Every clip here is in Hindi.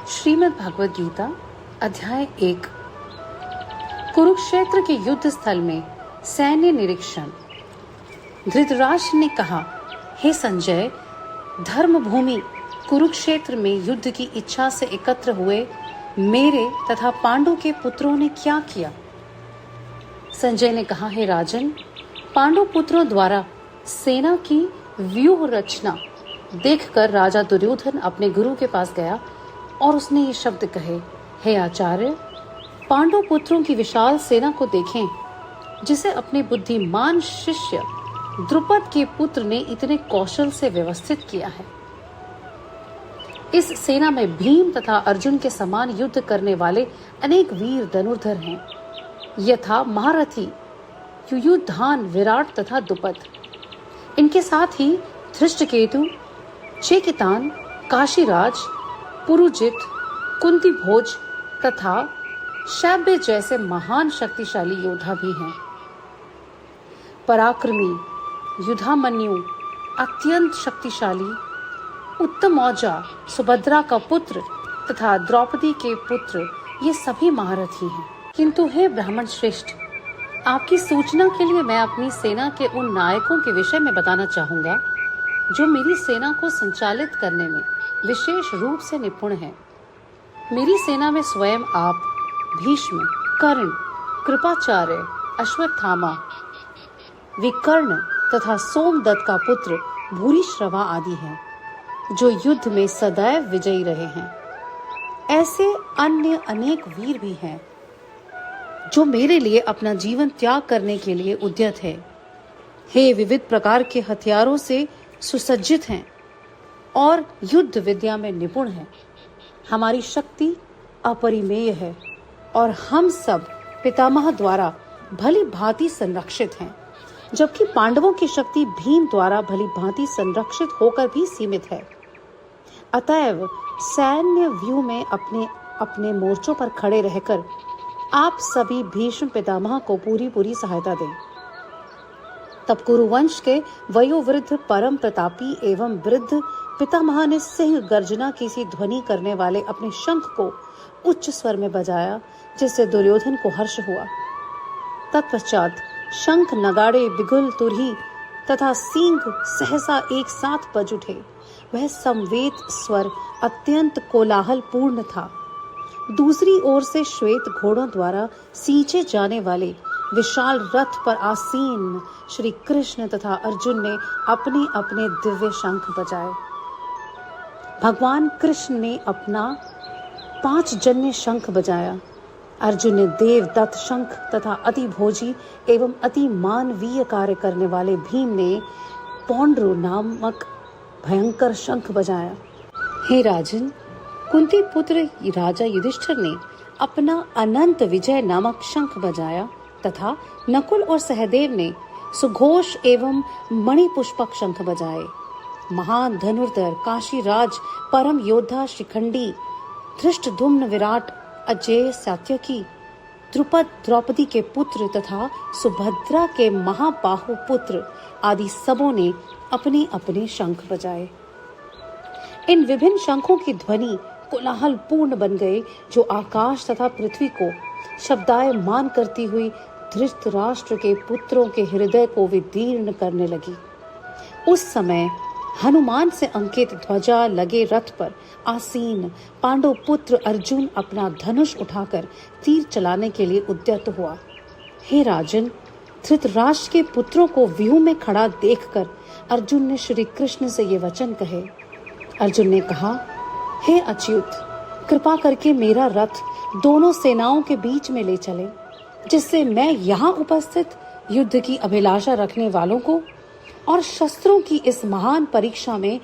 श्रीमद् भगवद गीता अध्याय 1। कुरुक्षेत्र के युद्ध स्थल में सैन्य निरीक्षण। धृतराष्ट्र ने कहा, हे संजय, धर्म भूमि कुरुक्षेत्र में युद्ध की इच्छा से एकत्र हुए मेरे तथा पांडु के पुत्रों ने क्या किया? संजय ने कहा, हे राजन, पांडु पुत्रों द्वारा सेना की व्यूह रचना देखकर राजा दुर्योधन अपने गुरु के पास गया और उसने ये शब्द कहे, हे आचार्य, पांडु पुत्रों की विशाल सेना को देखें, जिसे अपने बुद्धिमान शिष्य द्रुपद के पुत्र ने इतने कौशल से व्यवस्थित किया है। इस सेना में भीम तथा अर्जुन के समान युद्ध करने वाले अनेक वीर धनुर्धर हैं, यथा महारथी युयुधान, विराट तथा द्रुपद। इनके साथ ही धृष्टकेतु, चेकितान, काशीराज, पुरुजित, कुंती भोज तथा शैब्य जैसे महान शक्तिशाली योद्धा भी हैं। पराक्रमी युधामन्यु, अत्यंत शक्तिशाली उत्तम औजा, सुभद्रा का पुत्र तथा द्रौपदी के पुत्र, ये सभी महारथी हैं। किंतु हे ब्राह्मण श्रेष्ठ, आपकी सूचना के लिए मैं अपनी सेना के उन नायकों के विषय में बताना चाहूंगा जो मेरी सेना को संचालित करने में विशेष रूप से निपुण हैं। मेरी सेना में स्वयं आप, भीष्म, कर्ण, कृपाचार्य, अश्वत्थामा, विकर्ण तथा सोमदत्त का पुत्र भूरिश्रवा आदि हैं, जो युद्ध में सदैव विजयी रहे हैं। ऐसे अन्य अनेक वीर भी हैं जो मेरे लिए अपना जीवन त्याग करने के लिए उद्यत है। हे विविध प्रकार के हथियारों से सुसज्जित हैं और युद्ध विद्या में निपुण हैं। हमारी शक्ति अपरिमेय है और हम सब पितामह द्वारा भली भांति संरक्षित हैं, जबकि पांडवों की शक्ति भीम द्वारा भली भांति संरक्षित होकर भी सीमित है। अतएव सैन्य व्यूह में अपने अपने मोर्चों पर खड़े रहकर आप सभी भीष्म पितामह को पूरी सहायता दें। तब कुरुवंश के वयोवृद्ध परम प्रतापी एवं वृद्ध पितामह ने सिंह गर्जना की सी ध्वनि करने वाले अपने शंख को उच्च स्वर में बजाया, जिससे दुर्योधन को हर्ष हुआ। तत्पश्चात शंख, नगाड़े, बिगुल, तुरही तथा सींग सहसा एक साथ बज उठे। वह संवेद स्वर अत्यंत कोलाहल पूर्ण था। दूसरी ओर से श्वेत घोड़ों द्वारा सींचे जाने वाले विशाल रथ पर आसीन श्री कृष्ण तथा अर्जुन ने अपने अपने दिव्य शंख बजाए। भगवान कृष्ण ने अपना 5 जन्य शंख बजाया। अर्जुन ने देवदत्त शंख तथा अति भोजी एवं अति मानवीय कार्य करने वाले भीम ने पौंड्र नामक भयंकर शंख बजाया। हे राजन, कुंती पुत्र राजा युधिष्ठिर ने अपना अनंत विजय नामक शंख बजाया तथा नकुल और सहदेव ने सुघोष एवं मणिपुष्पक शंख बजाए। महान धनुर्धर काशीराज, परम योद्धा शिखंडी, धृष्टद्युम्न, विराट, अजेय, सात्यकी, द्रुपद, द्रौपदी के पुत्र तथा सुभद्रा के महाबाहु पुत्र आदि सबों ने अपने अपने शंख बजाए। इन विभिन्न शंखों की ध्वनि कोलाहल पूर्ण बन गए, जो आकाश तथा पृथ्वी को शब्दायमान करती हुई धृतराष्ट्र के पुत्रों के हृदय को विदीर्ण करने लगी। उस समय हनुमान से अंकित ध्वजा लगे रथ पर आसीन पांडव पुत्र अर्जुन अपना धनुष उठाकर तीर चलाने के लिए उद्यत हुआ। हे राजन, धृतराष्ट्र के पुत्रों को व्यूह में खड़ा देखकर अर्जुन ने श्री कृष्ण से ये वचन कहे। अर्जुन ने कहा, हे अच्युत, कृपा करके मेरा रथ दोनों सेनाओं के बीच में ले चले, जिससे मैं यहाँ उपस्थित युद्ध की अभिलाषा रखने वालों को और शस्त्रों की इस महान परीक्षा में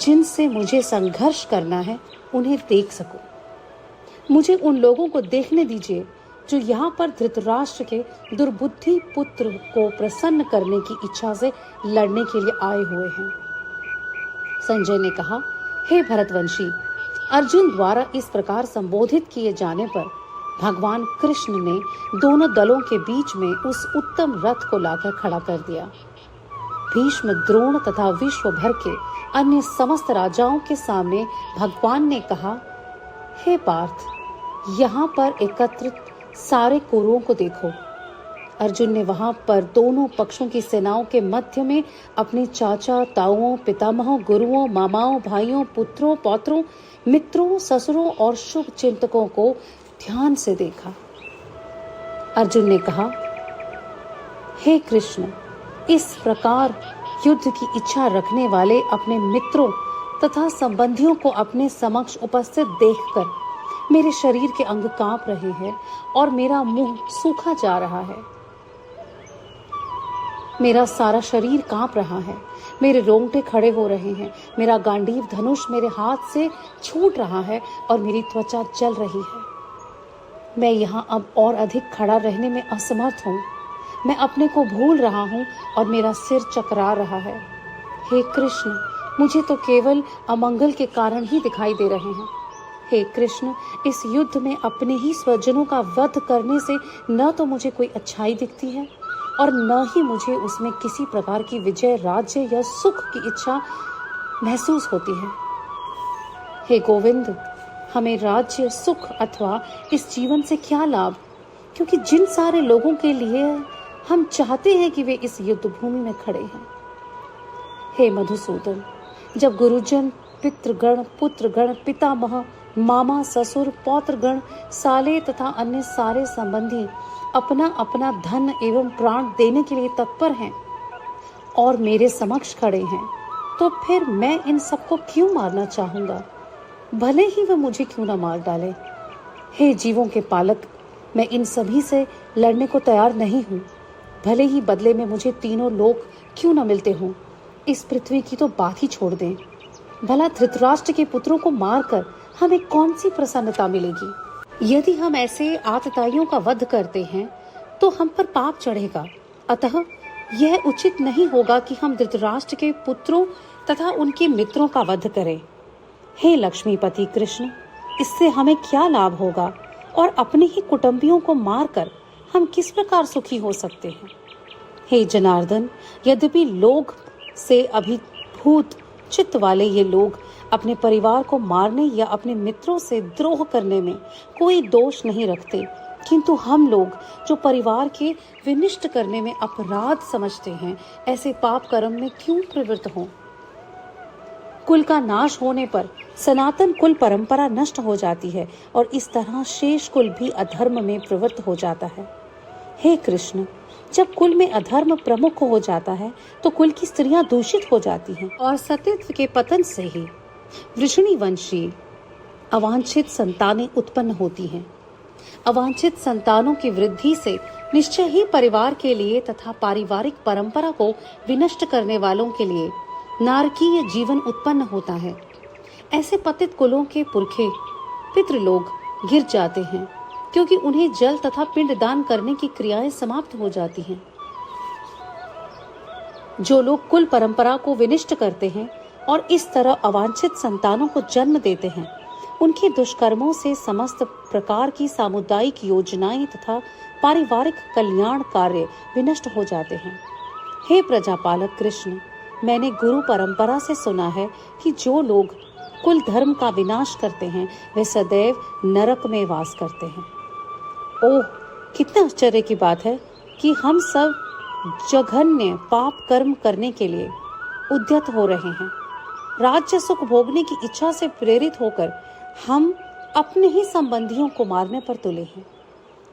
जिनसे मुझे संघर्ष करना है, उन्हें देख सकूं। मुझे उन लोगों को देखने दीजिए जो यहाँ पर धृतराष्ट्र के दुर्बुद्धि पुत्र को प्रसन्न करने की इच्छा से लड़ने के लिए आए हुए हैं। संजय ने कहा, हे भरतवंशी, अर्जुन द्वारा इस प्रकार संबोधित किए जाने पर भगवान कृष्ण ने दोनों दलों के बीच में उस उत्तम रथ को लाकर खड़ा कर दिया। भीष्म, द्रोण तथा विश्व भर के अन्य समस्त राजाओं के सामने भगवान ने कहा, हे पार्थ, यहाँ पर एकत्रित सारे कुरुओं को देखो। अर्जुन ने वहां पर दोनों पक्षों की सेनाओं के मध्य में अपने चाचा, ताऊओं, पितामहों, गुरुओं, मामाओं, भाइयों, पुत्रों, पौत्रों, मित्रों, ससुरों और शुभ चिंतकों को ध्यान से देखा। अर्जुन ने कहा, हे कृष्ण, इस प्रकार युद्ध की इच्छा रखने वाले अपने मित्रों तथा संबंधियों को अपने समक्ष उपस्थित देखकर मेरे शरीर के अंग कांप रहे हैं और मेरा मुंह सूखा जा रहा है। मेरा सारा शरीर कांप रहा है, मेरे रोंगटे खड़े हो रहे हैं, मेरा गांडीव धनुष मेरे हाथ से छूट रहा है और मेरी त्वचा जल रही है। मैं यहाँ अब और अधिक खड़ा रहने में असमर्थ हूँ। मैं अपने को भूल रहा हूँ और मेरा सिर चकरा रहा है। हे कृष्ण, मुझे तो केवल अमंगल के कारण ही दिखाई दे रहे हैं। हे कृष्ण, इस युद्ध में अपने ही स्वजनों का वध करने से न तो मुझे कोई अच्छाई दिखती है और न ही मुझे उसमें किसी प्रकार की विजय, राज्य या सुख की इच्छा महसूस होती है। हे गोविंद, हमें राज्य, सुख अथवा इस जीवन से क्या लाभ, क्योंकि जिन सारे लोगों के लिए हम चाहते हैं कि वे इस युद्ध भूमि में खड़े हैं। हे मधुसूदन, जब गुरुजन, पितृगण, पुत्रगण, पितामह, मामा, ससुर, पौत्रगण, साले तथा अन्य सारे संबंधी अपना अपना धन एवं प्राण देने के लिए तत्पर हैं और मेरे समक्ष खड़े हैं, तो फिर मैं इन सबको क्यों मारना चाहूंगा, भले ही वह मुझे क्यों न मार डाले। हे जीवों के पालक, मैं इन सभी से लड़ने को तैयार नहीं हूँ, भले ही बदले में मुझे तीनों लोक क्यों न मिलते हों। इस पृथ्वी की तो बात ही छोड़ दें। भला धृतराष्ट्र के पुत्रों को मारकर हमें कौन सी प्रसन्नता मिलेगी? यदि हम ऐसे आतताइयों का वध करते हैं तो हम पर पाप चढ़ेगा। अतः यह उचित नहीं होगा कि हम धृतराष्ट्र के पुत्रों तथा उनके मित्रों का वध करें। हे लक्ष्मीपति कृष्ण, इससे हमें क्या लाभ होगा और अपने ही कुटुंबियों को मारकर हम किस प्रकार सुखी हो सकते हैं? हे जनार्दन, यद्यपि लोग से अभिभूत चित्त वाले ये लोग अपने परिवार को मारने या अपने मित्रों से द्रोह करने में कोई दोष नहीं रखते, किंतु हम लोग जो परिवार के विनिष्ट करने में अपराध समझते हैं, ऐसे पाप कर्म में क्यों प्रवृत्त हों? कुल का नाश होने पर सनातन कुल परंपरा नष्ट हो जाती है और इस तरह शेष कुल भी अधर्म में प्रवृत्त हो जाता है। हे कृष्ण, जब कुल में अधर्म प्रमुख हो जाता है तो कुल की स्त्रियां दूषित हो जाती हैं और सतीत्व के पतन से ही वृषणी वंशी अवांछित संतानें उत्पन्न होती हैं। अवांछित संतानों की वृद्धि से निश्चय ही परिवार के लिए तथा पारिवारिक परंपरा को विनष्ट करने वालों के लिए नारकीय जीवन उत्पन्न होता है। ऐसे पतित कुलों के पुरखे पितृलोग गिर जाते हैं, क्योंकि उन्हें जल तथा पिंड दान करने की क्रियाएं समाप्त हो जाती हैं। जो लोग कुल परंपरा को विनिष्ट करते हैं और इस तरह अवांछित संतानों को जन्म देते हैं, उनके दुष्कर्मों से समस्त प्रकार की सामुदायिक योजनाएं तथा पारिवारिक कल्याण कार्य विनष्ट हो जाते हैं। हे प्रजापालक कृष्ण, मैंने गुरु परंपरा से सुना है कि जो लोग कुल धर्म का विनाश करते हैं वे सदैव नरक में वास करते हैं। ओह, कितना आश्चर्य की बात है कि हम सब जघन्य पाप कर्म करने के लिए उद्यत हो रहे हैं। राज्य सुख भोगने की इच्छा से प्रेरित होकर हम अपने ही संबंधियों को मारने पर तुले हैं।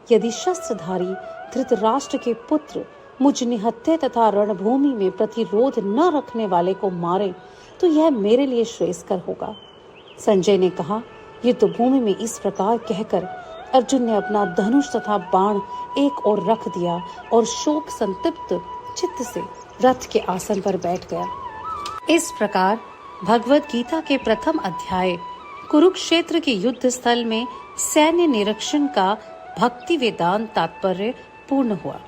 यदि शस्त्रधारी धृतराष्ट्र के पुत्र मुझ निहत्थे तथा रणभूमि में प्रतिरोध न रखने वाले को मारे तो यह मेरे लिए श्रेयस्कर होगा। संजय ने कहा। युद्ध भूमि में इस प्रकार कहकर अर्जुन ने अपना धनुष तथा बाण एक ओर रख दिया और शोक संतप्त चित्त से रथ के आसन पर बैठ गया। इस प्रकार भगवत गीता के प्रथम अध्याय कुरुक्षेत्र के युद्ध स्थल में सैन्य निरीक्षण का भक्ति वेदांत तात्पर्य पूर्ण हुआ।